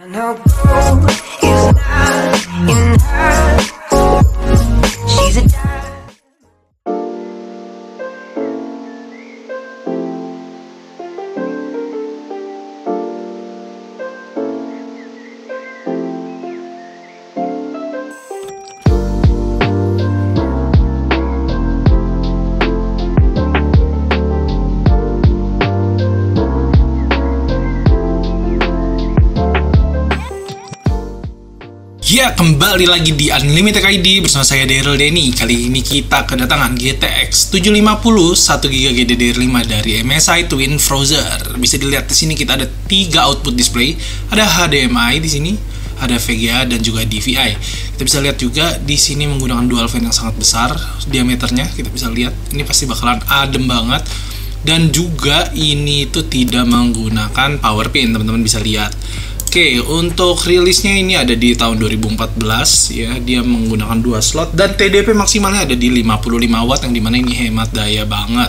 I know gold is not in her. She's a Ya, kembali lagi di Unlimited ID bersama saya Daryl Denny. Kali ini kita kedatangan GTX 750 1GB GDDR5 dari MSI Twin Frozr. Bisa dilihat di sini kita ada 3 output display. Ada HDMI di sini, ada VGA dan juga DVI. Kita bisa lihat juga di sini menggunakan dual fan yang sangat besar diameternya. Kita bisa lihat ini pasti bakalan adem banget. Dan juga ini tuh tidak menggunakan power pin, teman-teman bisa lihat. Oke, untuk rilisnya ini ada di tahun 2014 ya. Dia menggunakan 2 slot dan TDP maksimalnya ada di 55 watt yang dimana ini hemat daya banget.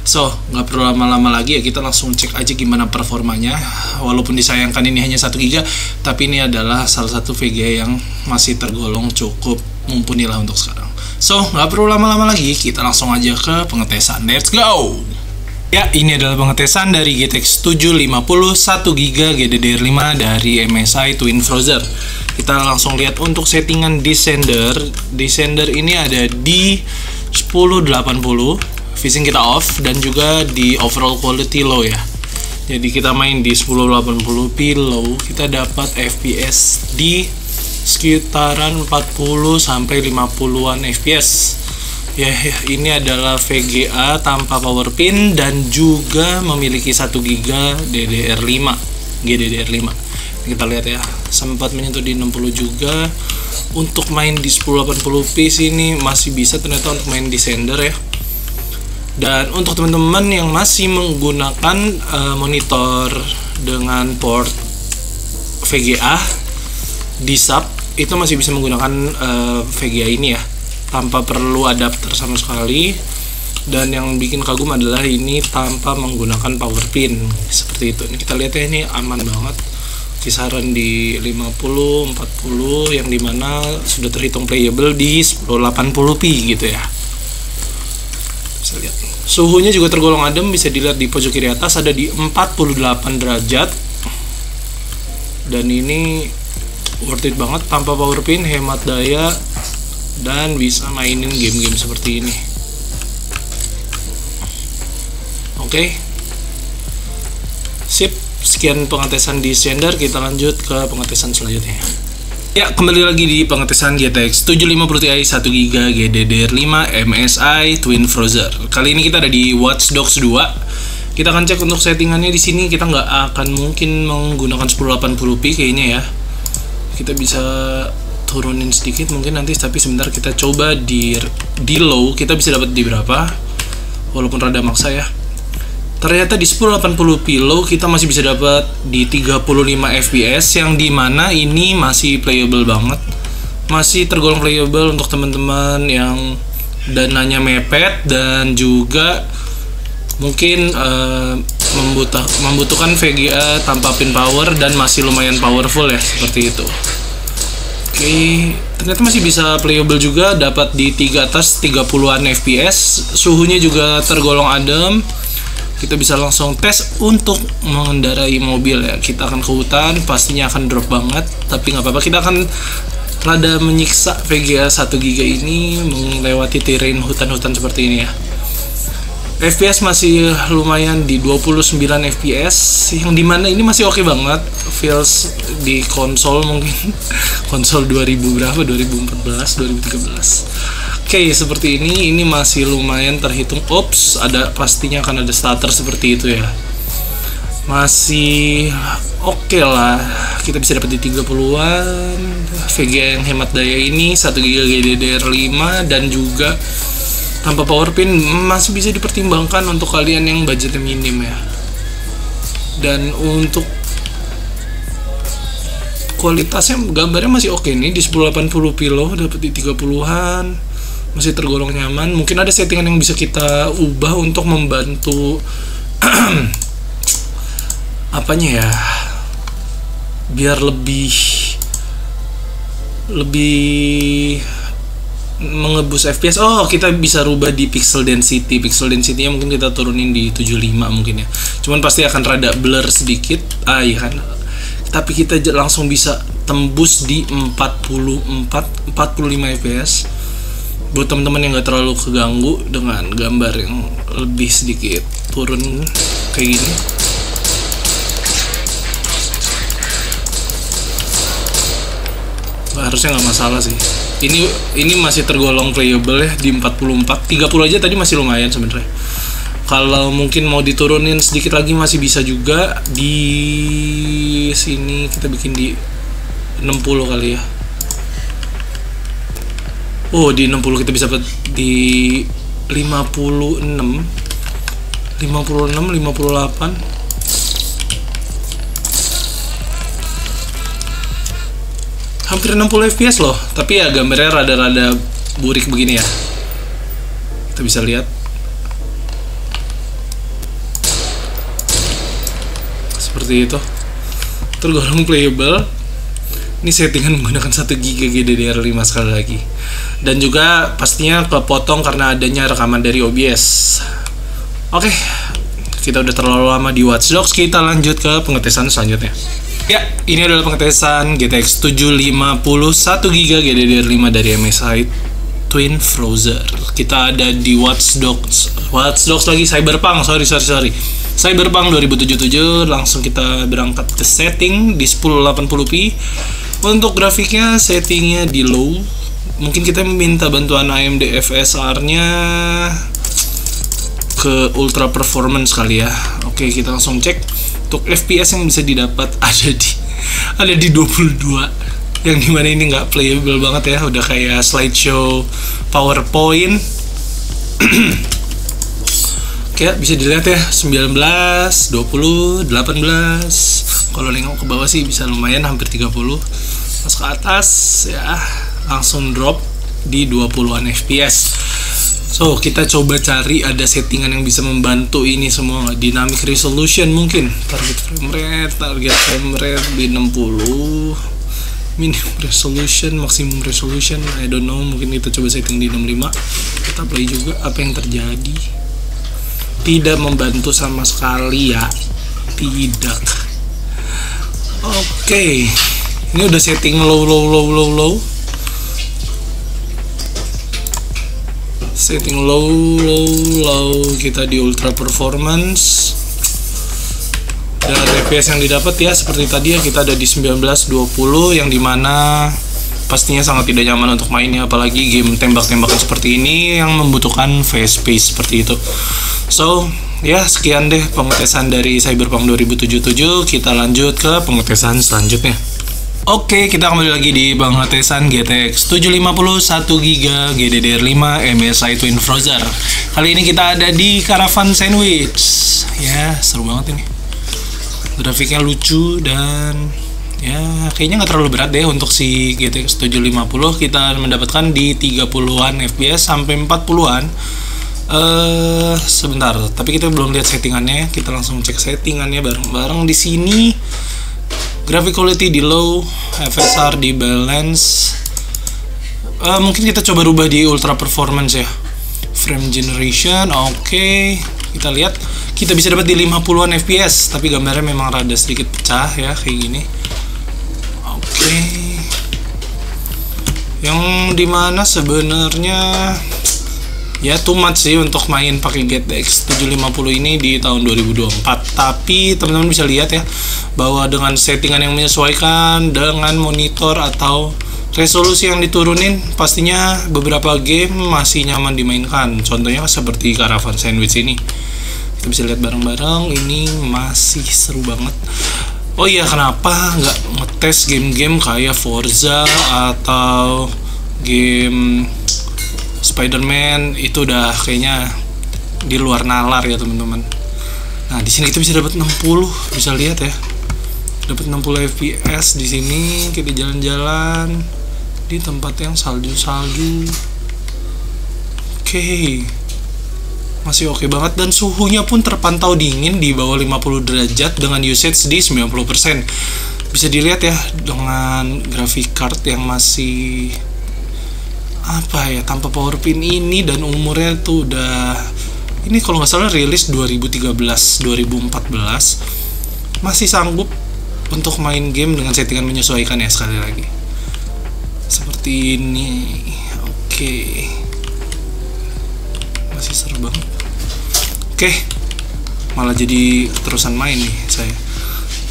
So, nggak perlu lama-lama lagi ya, kita langsung cek aja gimana performanya. Walaupun disayangkan ini hanya 1 GB, tapi ini adalah salah satu VGA yang masih tergolong cukup mumpuni lah untuk sekarang. So, nggak perlu lama-lama lagi, kita langsung aja ke pengetesan. Let's go! Ya, ini adalah pengetesan dari GTX 750 1GB GDDR5 dari MSI Twin Frozr. Kita langsung lihat untuk settingan descender. Descender ini ada di 1080, VSync kita off, dan juga di overall quality low ya. Jadi kita main di 1080p low, kita dapat FPS di sekitaran 40 sampai 50-an FPS. Ya, ini adalah VGA tanpa power pin dan juga memiliki 1GB GDDR5. Kita lihat ya, sempat menyentuh di 60 juga. Untuk main di 1080p sini masih bisa ternyata untuk main di descender ya. Dan untuk teman-teman yang masih menggunakan monitor dengan port VGA di sub, itu masih bisa menggunakan VGA ini ya, tanpa perlu adapter sama sekali. Dan yang bikin kagum adalah ini tanpa menggunakan power pin seperti itu. Ini kita lihat ya, ini aman banget, kisaran di 50 40 yang dimana sudah terhitung playable di 1080p gitu ya. Bisa lihat suhunya juga tergolong adem, bisa dilihat di pojok kiri atas ada di 48 derajat. Dan ini worth it banget, tanpa power pin, hemat daya, dan bisa mainin game-game seperti ini. Oke, sip. Sekian pengetesan di descender, kita lanjut ke pengetesan selanjutnya. Ya, kembali lagi di pengetesan GTX 750 Ti 1GB GDDR5 MSI Twin Frozr. Kali ini kita ada di Watch Dogs 2. Kita akan cek untuk settingannya di sini. Kita nggak akan mungkin menggunakan 1080p kayaknya ya. Kita bisa turunin sedikit mungkin nanti, tapi sebentar kita coba di low, kita bisa dapat di berapa, walaupun rada maksa ya. Ternyata di 1080p low kita masih bisa dapat di 35 fps, yang dimana ini masih playable banget, masih tergolong playable untuk teman-teman yang dananya mepet dan juga mungkin membutuhkan VGA tanpa pin power dan masih lumayan powerful ya, seperti itu. Oke, ternyata masih bisa playable juga, dapat di 3 atas 30-an fps. Suhunya juga tergolong adem. Kita bisa langsung tes untuk mengendarai mobil ya. Kita akan ke hutan, pastinya akan drop banget, tapi nggak apa-apa, kita akan rada menyiksa VGA 1GB ini melewati terrain hutan-hutan seperti ini ya. FPS masih lumayan di 29 fps, yang dimana ini masih oke banget. Feels di konsol mungkin konsol 2000 berapa, 2014 2013. Oke, seperti ini masih lumayan terhitung. Ops, ada, pastinya akan ada starter seperti itu ya. Masih oke lah, kita bisa dapat di 30-an. VGA yang hemat daya ini 1GB GDDR5 dan juga tanpa power pin masih bisa dipertimbangkan untuk kalian yang budgetnya minim ya. Dan untuk kualitasnya, gambarnya masih oke nih di 1080p low, dapat di 30-an, masih tergolong nyaman. Mungkin ada settingan yang bisa kita ubah untuk membantu apanya ya, biar lebih mengebus FPS. Oh, kita bisa rubah di pixel density. Pixel density-nya mungkin kita turunin di 75 mungkin ya. Cuman pasti akan rada blur sedikit. Iya kan. Tapi kita langsung bisa tembus di 45 FPS. Buat teman-teman yang gak terlalu keganggu dengan gambar yang lebih sedikit turun kayak gini. Harusnya nggak masalah sih. Ini masih tergolong playable ya di 44. 30 aja tadi masih lumayan sebenarnya. Kalau mungkin mau diturunin sedikit lagi masih bisa juga. Di sini kita bikin di 60 kali ya. Oh, di 60 kita bisa di 56 58. Hampir 60 fps loh, tapi ya gambarnya rada-rada burik begini ya. Kita bisa lihat seperti itu, tergolong playable. Ini settingan menggunakan 1 GB GDDR5 sekali lagi, dan juga pastinya kepotong karena adanya rekaman dari OBS. Oke, kita udah terlalu lama di Watch Dogs, kita lanjut ke pengetesan selanjutnya. Ya, ini adalah pengetesan GTX 750 1GB GDDR5 dari MSI Twin Frozer. Kita ada di Watch Dogs lagi, Cyberpunk, sorry. Cyberpunk 2077. Langsung kita berangkat ke setting di 1080p. Untuk grafiknya settingnya di low. Mungkin kita minta bantuan AMD FSR-nya ke ultra performance kali ya. Oke, kita langsung cek. Untuk FPS yang bisa didapat ada di 22, yang dimana ini nggak playable banget ya, udah kayak slideshow PowerPoint. Kayak bisa dilihat ya, 19, 20, 18. Kalau nengok ke bawah sih bisa lumayan hampir 30. Pas ke atas ya langsung drop di 20-an FPS. So, kita coba cari ada settingan yang bisa membantu ini semua. Dynamic resolution mungkin. Target frame rate di 60. Minimum resolution, maximum resolution, I don't know. Mungkin kita coba setting di 65. Kita play juga, apa yang terjadi. Tidak membantu sama sekali ya. Tidak. Oke. Ini udah setting low. Setting low, kita di ultra performance. Dan FPS yang didapat ya seperti tadi ya, kita ada di 1920, yang dimana pastinya sangat tidak nyaman untuk mainnya, apalagi game tembak-tembakan seperti ini yang membutuhkan fast pace seperti itu. So ya, sekian deh pengetesan dari Cyberpunk 2077. Kita lanjut ke pengetesan selanjutnya. Oke, kita kembali lagi di pengetesan GTX 750 1GB GDDR5 MSI Twin Frozer. Kali ini kita ada di Caravan Sandwich. Ya, seru banget ini. Grafiknya lucu dan ya kayaknya nggak terlalu berat deh untuk si GTX 750. Kita mendapatkan di 30-an FPS sampai 40-an. Sebentar, tapi kita belum lihat settingannya. Kita langsung cek settingannya bareng-bareng di sini. Graphic quality di low, FSR di balance. Mungkin kita coba rubah di ultra performance ya. Frame generation, oke. Kita lihat, kita bisa dapat di 50-an FPS, tapi gambarnya memang rada sedikit pecah ya, kayak gini. Oke. Yang dimana sebenarnya ya too much sih untuk main pakai GTX 750 ini di tahun 2024. Tapi teman-teman bisa lihat ya bahwa dengan settingan yang menyesuaikan dengan monitor atau resolusi yang diturunin, pastinya beberapa game masih nyaman dimainkan. Contohnya seperti Caravan Sandwich ini. Kita bisa lihat bareng-bareng, ini masih seru banget. Oh iya, kenapa nggak ngetes game-game kayak Forza atau game Spider-Man? Itu udah kayaknya di luar nalar ya teman-teman. Nah, di sini kita bisa dapat 60, bisa lihat ya. Dapat 60 FPS di sini. Kita jalan-jalan di tempat yang salju-salju. Oke. Masih oke banget, dan suhunya pun terpantau dingin di bawah 50 derajat dengan usage di 90%. Bisa dilihat ya dengan graphic card yang masih tanpa power pin ini, dan umurnya tuh udah, ini kalau nggak salah rilis 2013-2014, masih sanggup untuk main game dengan settingan menyesuaikan ya. Sekali lagi seperti ini. Oke, masih seru banget. Oke, malah jadi terusan main nih saya.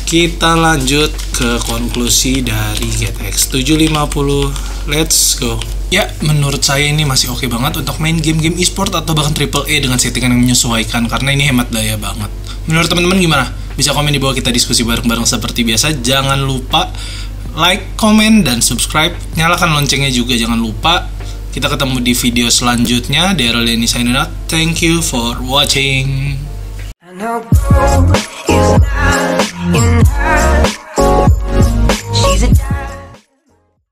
Kita lanjut ke konklusi dari GTX 750. Let's go. Ya, menurut saya ini masih oke banget untuk main game-game e-sport atau bahkan AAA dengan settingan yang menyesuaikan, karena ini hemat daya banget. Menurut teman-teman gimana? Bisa komen di bawah, kita diskusi bareng-bareng seperti biasa. Jangan lupa like, komen, dan subscribe. Nyalakan loncengnya juga, jangan lupa. Kita ketemu di video selanjutnya. Daryl Denny signing out. Thank you for watching. I know gold is not in her.